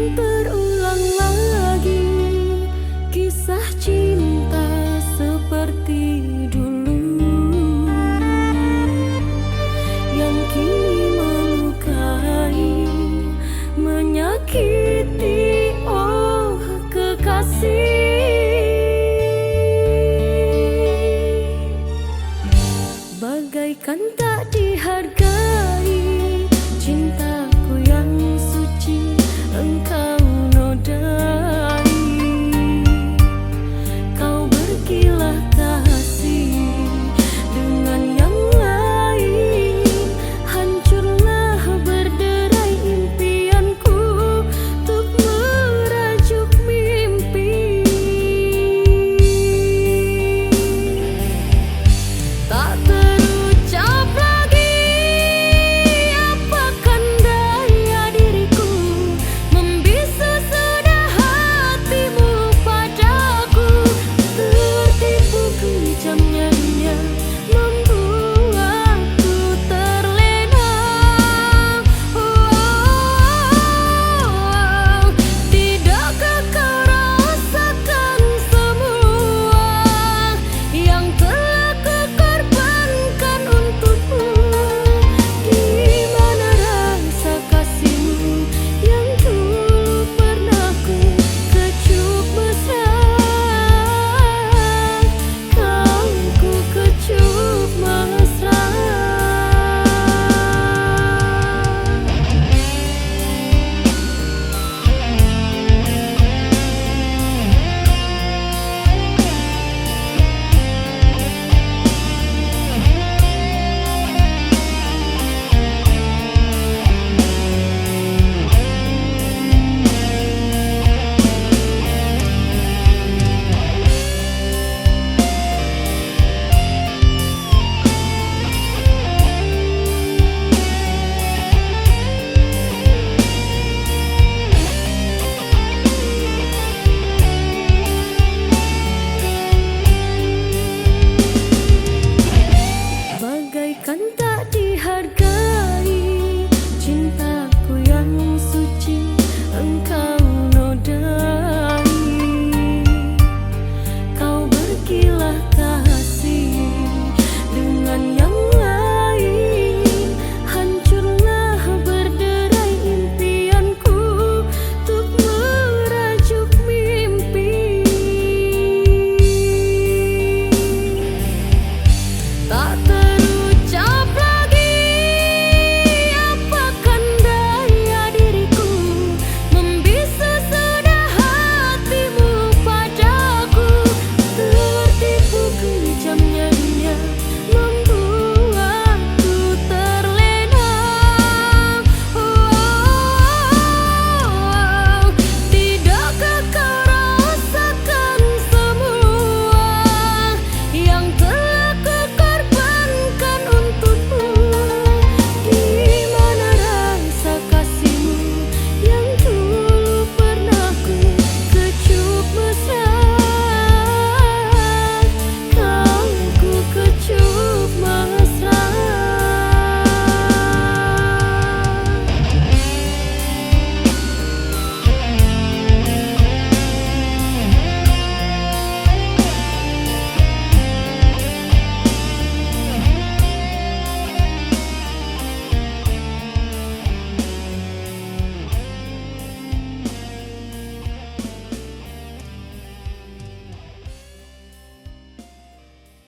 terulang lagi kisah cinta seperti dulu yang kini melukai, menyakiti, oh kekasih. Bagaikan tak dihargai cintaku yang suci engkau nodai. Kau berkilah kasih dengan yang lain, hancurlah berderai impianku untuk merajuk mimpi. Tak terucap lagi apakan daya diriku, membisu sudah hatimu padaku. Tertipu kejamnya dunia membuatku terlena. Tidakkah kau rasakan semua yang telah kukorbankan untukmu? Di mana rasa kasihmu yang dulu pernah ku kecup mesra? Kau ku kecup mesra. Bagaikan tak dihargai cintaku yang suci engkau